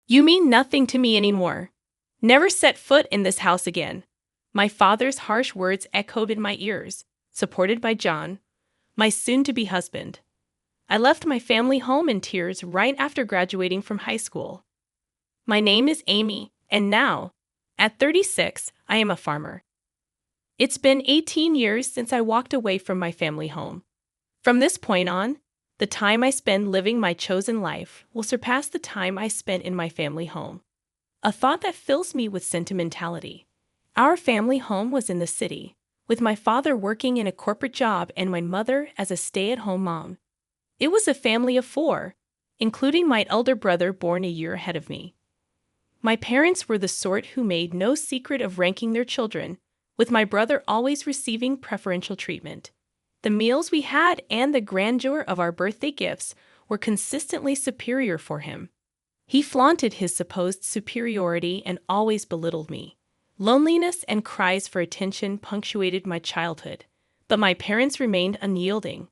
You mean nothing to me anymore. Never set foot in this house again. My father's harsh words echoed in my ears, supported by John, my soon-to-be husband. I left my family home in tears right after graduating from high school. My name is Amy, and now, at 36, I am a farmer. It's been 18 years since I walked away from my family home. From this point on, the time I spend living my chosen life will surpass the time I spent in my family home. A thought that fills me with sentimentality. Our family home was in the city, with my father working in a corporate job and my mother as a stay-at-home mom. It was a family of 4, including my elder brother born a year ahead of me. My parents were the sort who made no secret of ranking their children, with my brother always receiving preferential treatment. The meals we had and the grandeur of our birthday gifts were consistently superior for him. He flaunted his supposed superiority and always belittled me. Loneliness and cries for attention punctuated my childhood, but my parents remained unyielding.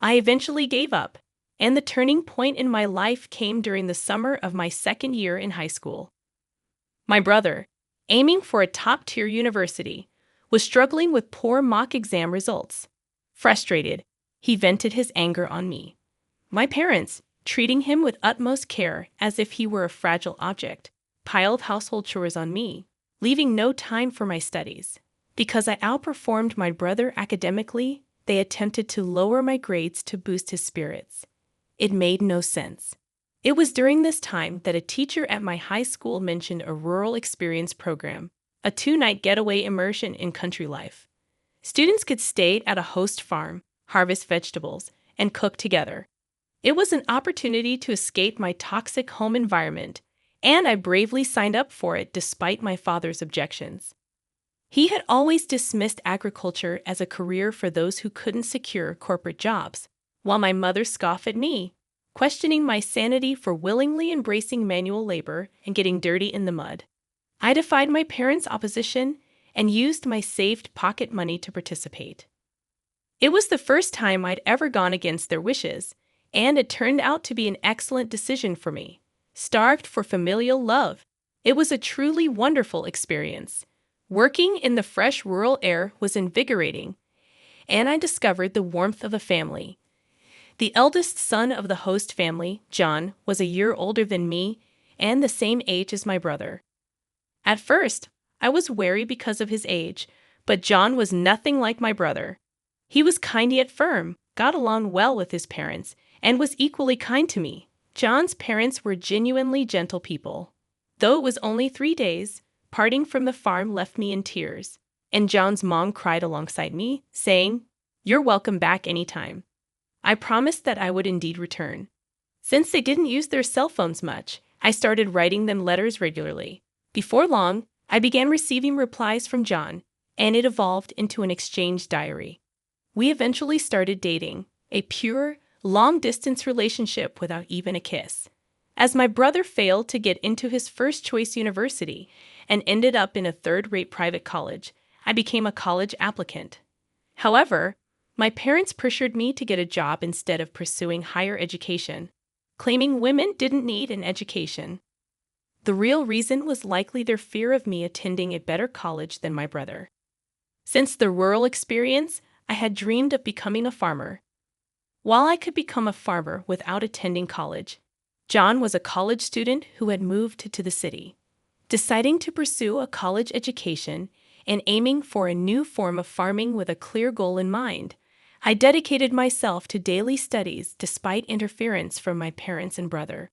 I eventually gave up, and the turning point in my life came during the summer of my second year in high school. My brother, aiming for a top-tier university, was struggling with poor mock exam results. Frustrated, he vented his anger on me. My parents, treating him with utmost care as if he were a fragile object, piled household chores on me, leaving no time for my studies. Because I outperformed my brother academically, they attempted to lower my grades to boost his spirits. It made no sense. It was during this time that a teacher at my high school mentioned a rural experience program, a 2-night getaway immersion in country life. Students could stay at a host farm, harvest vegetables, and cook together. It was an opportunity to escape my toxic home environment, and I bravely signed up for it despite my father's objections. He had always dismissed agriculture as a career for those who couldn't secure corporate jobs, while my mother scoffed at me, questioning my sanity for willingly embracing manual labor and getting dirty in the mud. I defied my parents' opposition and used my saved pocket money to participate. It was the first time I'd ever gone against their wishes, and it turned out to be an excellent decision for me. Starved for familial love, it was a truly wonderful experience. Working in the fresh rural air was invigorating, and I discovered the warmth of a family. The eldest son of the host family, John, was a year older than me and the same age as my brother. At first, I was wary because of his age, but John was nothing like my brother. He was kind yet firm, got along well with his parents, and was equally kind to me. John's parents were genuinely gentle people. Though it was only 3 days, parting from the farm left me in tears, and John's mom cried alongside me, saying, "You're welcome back anytime." I promised that I would indeed return. Since they didn't use their cell phones much, I started writing them letters regularly. Before long, I began receiving replies from John, and it evolved into an exchange diary. We eventually started dating, a pure, long-distance relationship without even a kiss. As my brother failed to get into his first-choice university and ended up in a third-rate private college, I became a college applicant. However, my parents pressured me to get a job instead of pursuing higher education, claiming women didn't need an education. The real reason was likely their fear of me attending a better college than my brother. Since the rural experience, I had dreamed of becoming a farmer. While I could become a farmer without attending college, John was a college student who had moved to the city. Deciding to pursue a college education and aiming for a new form of farming with a clear goal in mind, I dedicated myself to daily studies despite interference from my parents and brother.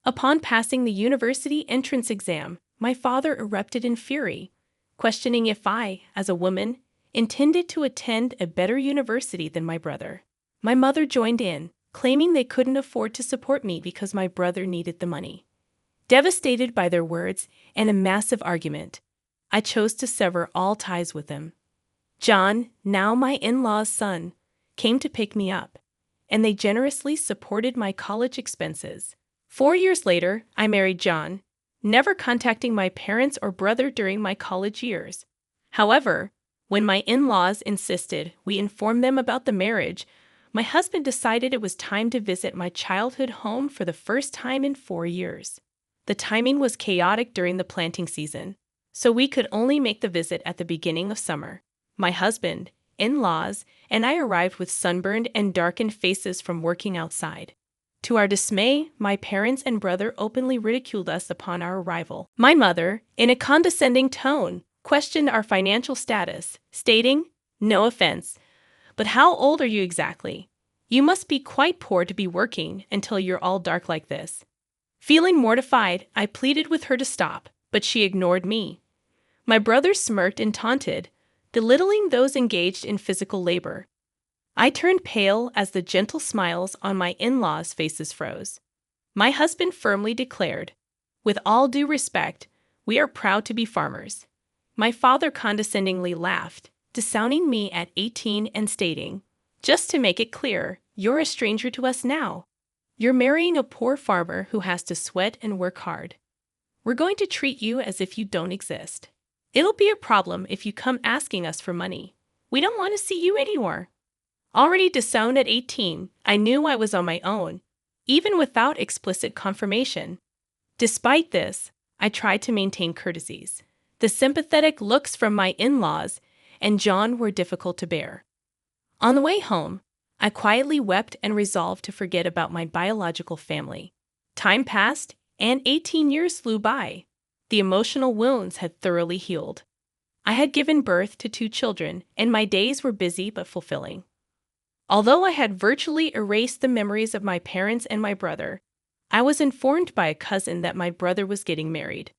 Upon passing the university entrance exam, my father erupted in fury, questioning if I, as a woman, intended to attend a better university than my brother. My mother joined in, claiming they couldn't afford to support me because my brother needed the money. Devastated by their words and a massive argument, I chose to sever all ties with them. John, now my in-law's son, came to pick me up, and they generously supported my college expenses. 4 years later, I married John, never contacting my parents or brother during my college years. However, when my in-laws insisted we inform them about the marriage, my husband decided it was time to visit my childhood home for the first time in 4 years. The timing was chaotic during the planting season, so we could only make the visit at the beginning of summer. My husband, in-laws, and I arrived with sunburned and darkened faces from working outside. To our dismay, my parents and brother openly ridiculed us upon our arrival. My mother, in a condescending tone, questioned our financial status, stating, "No offense, but how old are you exactly? You must be quite poor to be working until you're all dark like this." Feeling mortified, I pleaded with her to stop, but she ignored me. My brother smirked and taunted, belittling those engaged in physical labor. I turned pale as the gentle smiles on my in-laws' faces froze. My husband firmly declared, "With all due respect, we are proud to be farmers." My father condescendingly laughed, disowning me at 18 and stating, "Just to make it clear, you're a stranger to us now. You're marrying a poor farmer who has to sweat and work hard. We're going to treat you as if you don't exist. It'll be a problem if you come asking us for money. We don't want to see you anymore." Already disowned at 18, I knew I was on my own, even without explicit confirmation. Despite this, I tried to maintain courtesies. The sympathetic looks from my in-laws and John were difficult to bear. On the way home, I quietly wept and resolved to forget about my biological family. Time passed, and 18 years flew by. The emotional wounds had thoroughly healed. I had given birth to 2 children, and my days were busy but fulfilling. Although I had virtually erased the memories of my parents and my brother, I was informed by a cousin that my brother was getting married.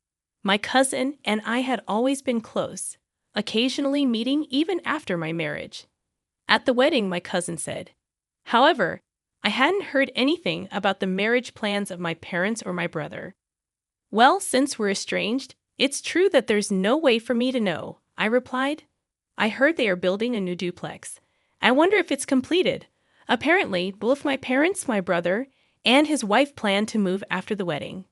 My cousin and I had always been close, occasionally meeting even after my marriage. At the wedding, my cousin said, however, I hadn't heard anything about the marriage plans of my parents or my brother. "Well, since we're estranged, it's true that there's no way for me to know," I replied. "I heard they are building a new duplex. I wonder if it's completed." Apparently, both my parents, my brother, and his wife planned to move after the wedding.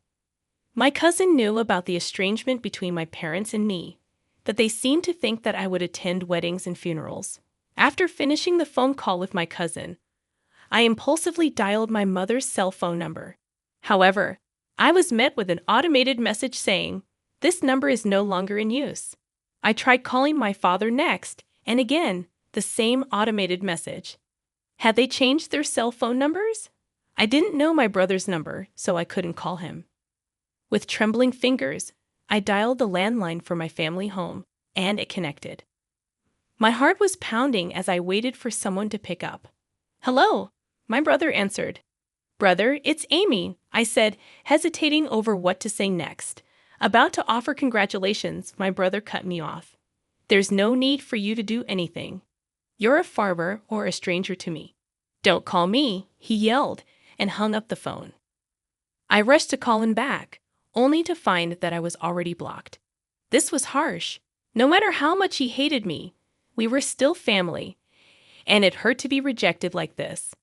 My cousin knew about the estrangement between my parents and me, that they seemed to think that I would attend weddings and funerals. After finishing the phone call with my cousin, I impulsively dialed my mother's cell phone number. However, I was met with an automated message saying, "This number is no longer in use." I tried calling my father next, and again, the same automated message. Had they changed their cell phone numbers? I didn't know my brother's number, so I couldn't call him. With trembling fingers, I dialed the landline for my family home, and it connected. My heart was pounding as I waited for someone to pick up. "Hello," my brother answered. "Brother, it's Amy," I said, hesitating over what to say next. About to offer congratulations, my brother cut me off. "There's no need for you to do anything. You're a farmer or a stranger to me. Don't call me," he yelled, and hung up the phone. I rushed to call him back, only to find that I was already blocked. This was harsh. No matter how much he hated me, we were still family, and it hurt to be rejected like this.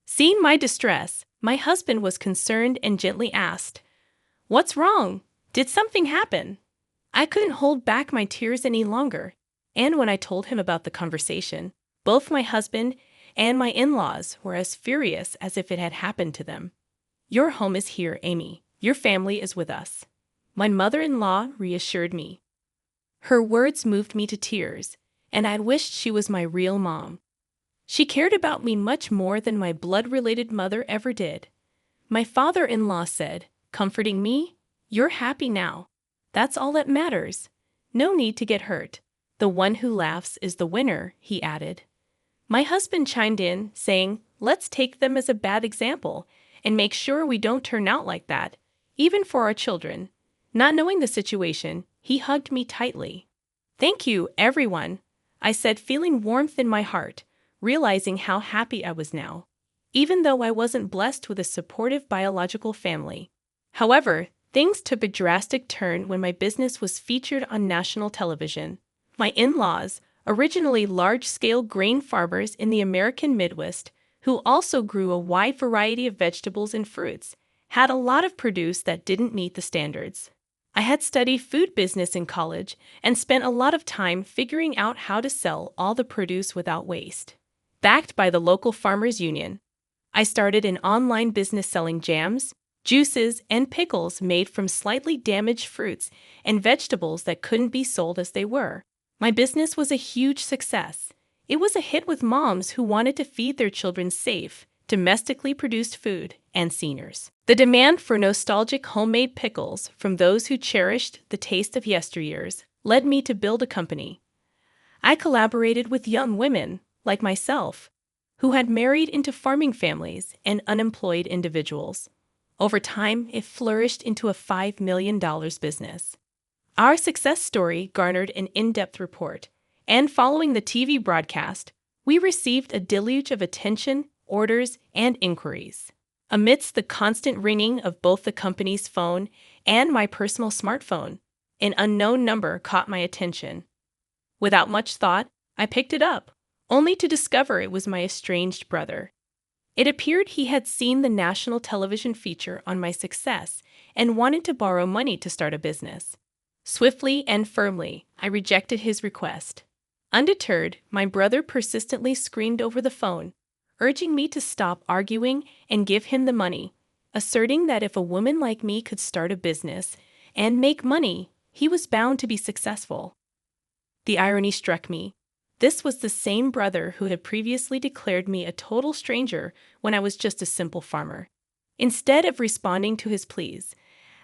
Seeing my distress, my husband was concerned and gently asked, "What's wrong? Did something happen?" I couldn't hold back my tears any longer, and when I told him about the conversation, both my husband and my in-laws were as furious as if it had happened to them. "Your home is here, Amy. Your family is with us," my mother-in-law reassured me. Her words moved me to tears, and I wished she was my real mom. She cared about me much more than my blood-related mother ever did. My father-in-law said, comforting me, "You're happy now. That's all that matters. No need to get hurt. The one who laughs is the winner," he added. My husband chimed in, saying, "Let's take them as a bad example and make sure we don't turn out like that, even for our children." Not knowing the situation, he hugged me tightly. "Thank you, everyone," I said, feeling warmth in my heart, realizing how happy I was now, even though I wasn't blessed with a supportive biological family. However, things took a drastic turn when my business was featured on national television. My in-laws, originally large-scale grain farmers in the American Midwest, who also grew a wide variety of vegetables and fruits, had a lot of produce that didn't meet the standards. I had studied food business in college and spent a lot of time figuring out how to sell all the produce without waste. Backed by the local farmers union, I started an online business selling jams, juices, and pickles made from slightly damaged fruits and vegetables that couldn't be sold as they were. My business was a huge success. It was a hit with moms who wanted to feed their children safe, domestically produced food and seniors. The demand for nostalgic homemade pickles from those who cherished the taste of yesteryears led me to build a company. I collaborated with young women, like myself, who had married into farming families and unemployed individuals. Over time, it flourished into a $5 million business. Our success story garnered an in-depth report, and following the TV broadcast, we received a deluge of attention, orders, and inquiries. Amidst the constant ringing of both the company's phone and my personal smartphone, an unknown number caught my attention. Without much thought, I picked it up, only to discover it was my estranged brother. It appeared he had seen the national television feature on my success and wanted to borrow money to start a business. Swiftly and firmly, I rejected his request. Undeterred, my brother persistently screamed over the phone, urging me to stop arguing and give him the money, asserting that if a woman like me could start a business and make money, he was bound to be successful. The irony struck me. This was the same brother who had previously declared me a total stranger when I was just a simple farmer. Instead of responding to his pleas,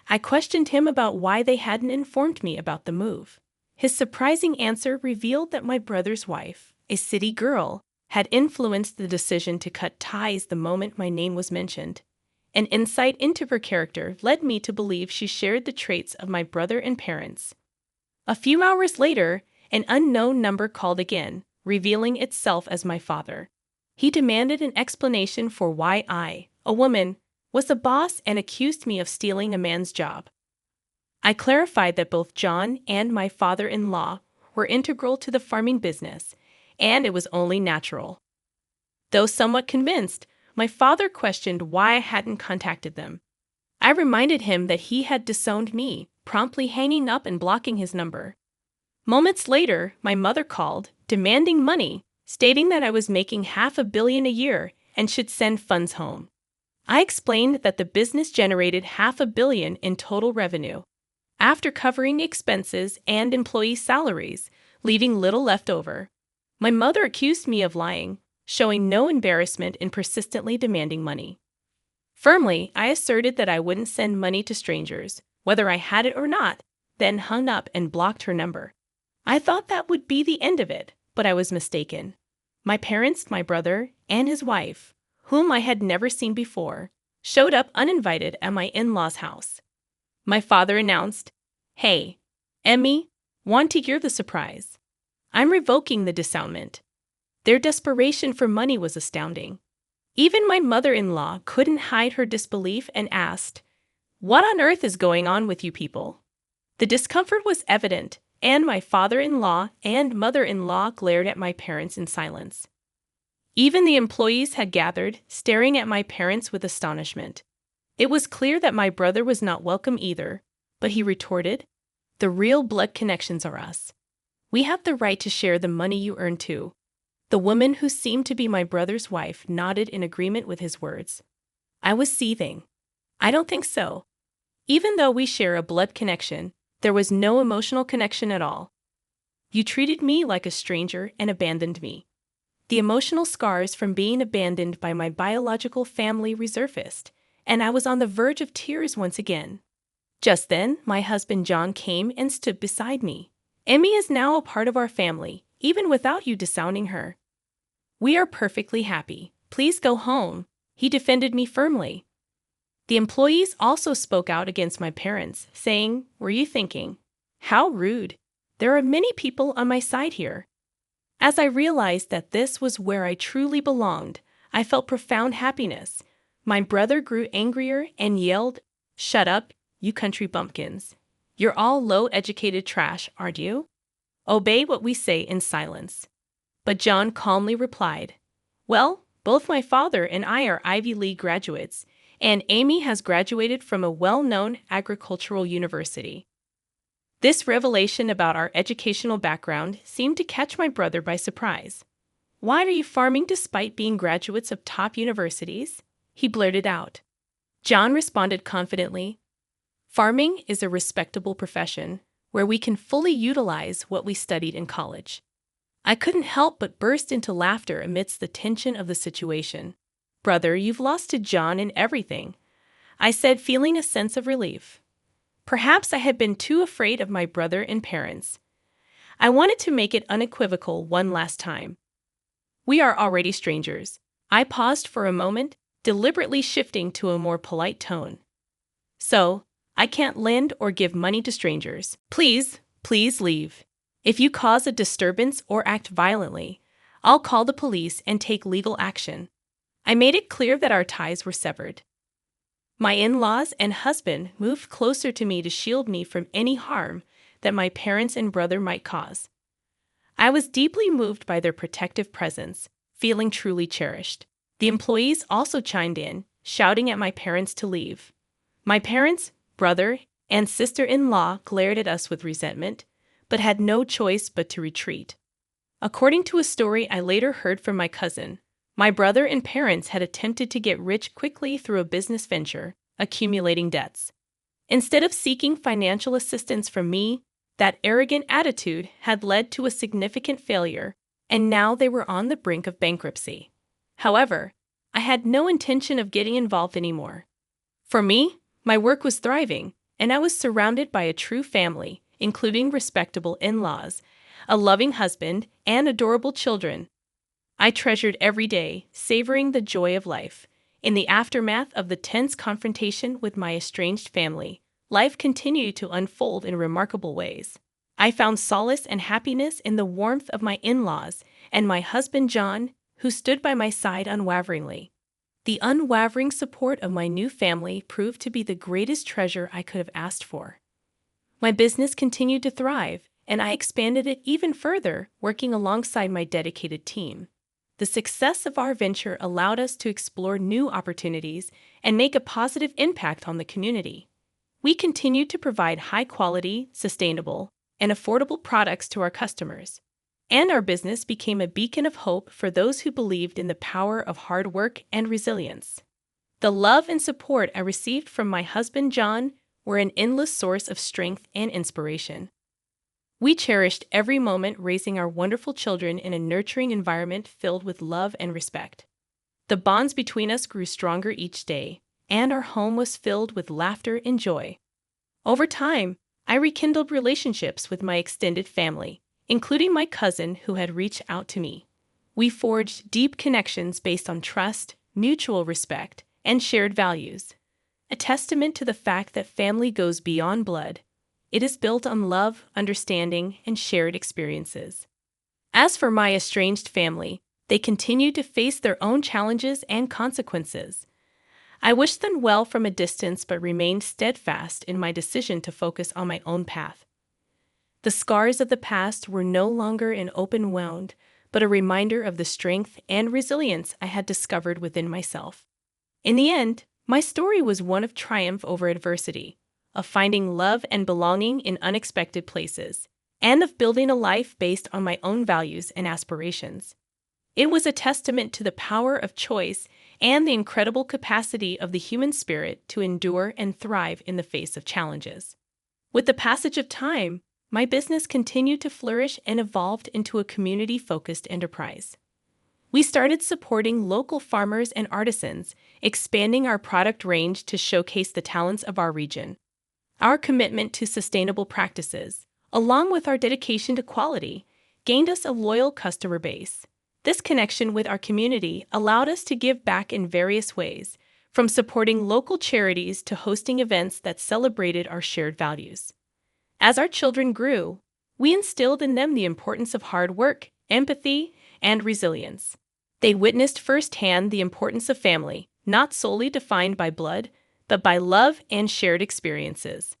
I questioned him about why they hadn't informed me about the move. His surprising answer revealed that my brother's wife, a city girl, had influenced the decision to cut ties the moment my name was mentioned. An insight into her character led me to believe she shared the traits of my brother and parents. A few hours later, an unknown number called again, revealing itself as my father. He demanded an explanation for why I, a woman, was the boss and accused me of stealing a man's job. I clarified that both John and my father-in-law were integral to the farming business, and it was only natural. Though somewhat convinced, my father questioned why I hadn't contacted them. I reminded him that he had disowned me, promptly hanging up and blocking his number. Moments later, my mother called, demanding money, stating that I was making $500 million a year and should send funds home. I explained that the business generated $500 million in total revenue, after covering expenses and employee salaries, leaving little left over. My mother accused me of lying, showing no embarrassment in persistently demanding money. Firmly, I asserted that I wouldn't send money to strangers, whether I had it or not, then hung up and blocked her number. I thought that would be the end of it, but I was mistaken. My parents, my brother, and his wife, whom I had never seen before, showed up uninvited at my in-laws' house. My father announced, "Hey, Emmy, want to hear the surprise? I'm revoking the disownement." Their desperation for money was astounding. Even my mother-in-law couldn't hide her disbelief and asked, "What on earth is going on with you people?" The discomfort was evident, and my father-in-law and mother-in-law glared at my parents in silence. Even the employees had gathered, staring at my parents with astonishment. It was clear that my brother was not welcome either, but he retorted, "The real blood connections are us. We have the right to share the money you earn too." The woman who seemed to be my brother's wife nodded in agreement with his words. I was seething. "I don't think so. Even though we share a blood connection, there was no emotional connection at all. You treated me like a stranger and abandoned me." The emotional scars from being abandoned by my biological family resurfaced, and I was on the verge of tears once again. Just then, my husband John came and stood beside me. "Emmy is now a part of our family, even without you disowning her. We are perfectly happy. Please go home," he defended me firmly. The employees also spoke out against my parents, saying, "Were you thinking? How rude. There are many people on my side here." As I realized that this was where I truly belonged, I felt profound happiness. My brother grew angrier and yelled, "Shut up, you country bumpkins. You're all low-educated trash, aren't you? Obey what we say in silence." But John calmly replied, "Well, both my father and I are Ivy League graduates, and Amy has graduated from a well-known agricultural university." This revelation about our educational background seemed to catch my brother by surprise. "Why are you farming despite being graduates of top universities?" he blurted out. John responded confidently, "Farming is a respectable profession where we can fully utilize what we studied in college." I couldn't help but burst into laughter amidst the tension of the situation. "Brother, you've lost to John in everything," I said, feeling a sense of relief. Perhaps I had been too afraid of my brother and parents. I wanted to make it unequivocal one last time. "We are already strangers." I paused for a moment, deliberately shifting to a more polite tone. "So, I can't lend or give money to strangers. Please leave. If you cause a disturbance or act violently, I'll call the police and take legal action." I made it clear that our ties were severed. My in-laws and husband moved closer to me to shield me from any harm that my parents and brother might cause. I was deeply moved by their protective presence, feeling truly cherished. The employees also chimed in, shouting at my parents to leave. My parents, brother, and sister-in-law glared at us with resentment, but had no choice but to retreat. According to a story I later heard from my cousin, my brother and parents had attempted to get rich quickly through a business venture, accumulating debts. Instead of seeking financial assistance from me, that arrogant attitude had led to a significant failure, and now they were on the brink of bankruptcy. However, I had no intention of getting involved anymore. For me, my work was thriving, and I was surrounded by a true family, including respectable in-laws, a loving husband, and adorable children. I treasured every day, savoring the joy of life. In the aftermath of the tense confrontation with my estranged family, life continued to unfold in remarkable ways. I found solace and happiness in the warmth of my in-laws and my husband John, who stood by my side unwaveringly. The unwavering support of my new family proved to be the greatest treasure I could have asked for. My business continued to thrive, and I expanded it even further, working alongside my dedicated team. The success of our venture allowed us to explore new opportunities and make a positive impact on the community. We continued to provide high-quality, sustainable, and affordable products to our customers, and our business became a beacon of hope for those who believed in the power of hard work and resilience. The love and support I received from my husband John were an endless source of strength and inspiration. We cherished every moment raising our wonderful children in a nurturing environment filled with love and respect. The bonds between us grew stronger each day, and our home was filled with laughter and joy. Over time, I rekindled relationships with my extended family, including my cousin who had reached out to me. We forged deep connections based on trust, mutual respect, and shared values, a testament to the fact that family goes beyond blood. It is built on love, understanding, and shared experiences. As for my estranged family, they continued to face their own challenges and consequences. I wished them well from a distance but remained steadfast in my decision to focus on my own path. The scars of the past were no longer an open wound, but a reminder of the strength and resilience I had discovered within myself. In the end, my story was one of triumph over adversity, of finding love and belonging in unexpected places, and of building a life based on my own values and aspirations. It was a testament to the power of choice and the incredible capacity of the human spirit to endure and thrive in the face of challenges. With the passage of time, my business continued to flourish and evolved into a community-focused enterprise. We started supporting local farmers and artisans, expanding our product range to showcase the talents of our region. Our commitment to sustainable practices, along with our dedication to quality, gained us a loyal customer base. This connection with our community allowed us to give back in various ways, from supporting local charities to hosting events that celebrated our shared values. As our children grew, we instilled in them the importance of hard work, empathy, and resilience. They witnessed firsthand the importance of family, not solely defined by blood, but by love and shared experiences.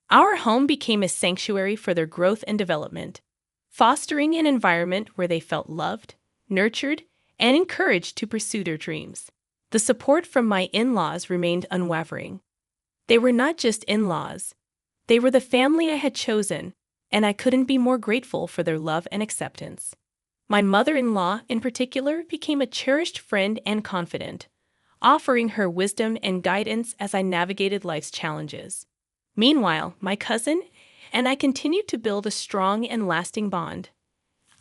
Our home became a sanctuary for their growth and development, fostering an environment where they felt loved, nurtured, and encouraged to pursue their dreams. The support from my in-laws remained unwavering. They were not just in-laws. They were the family I had chosen, and I couldn't be more grateful for their love and acceptance. My mother-in-law, in particular, became a cherished friend and confidant, offering her wisdom and guidance as I navigated life's challenges. Meanwhile, my cousin and I continued to build a strong and lasting bond.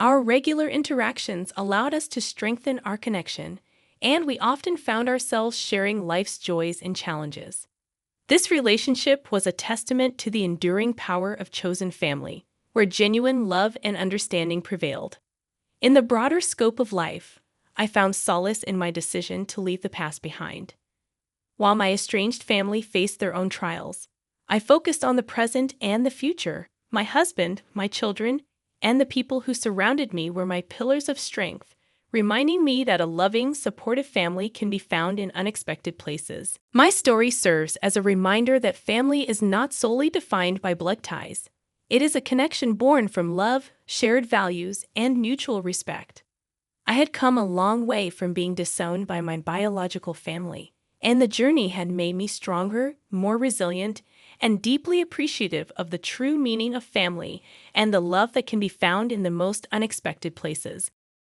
Our regular interactions allowed us to strengthen our connection, and we often found ourselves sharing life's joys and challenges. This relationship was a testament to the enduring power of chosen family, where genuine love and understanding prevailed. In the broader scope of life, I found solace in my decision to leave the past behind. While my estranged family faced their own trials, I focused on the present and the future. My husband, my children, and the people who surrounded me were my pillars of strength, reminding me that a loving, supportive family can be found in unexpected places. My story serves as a reminder that family is not solely defined by blood ties. It is a connection born from love, shared values, and mutual respect. I had come a long way from being disowned by my biological family, and the journey had made me stronger, more resilient, and deeply appreciative of the true meaning of family and the love that can be found in the most unexpected places.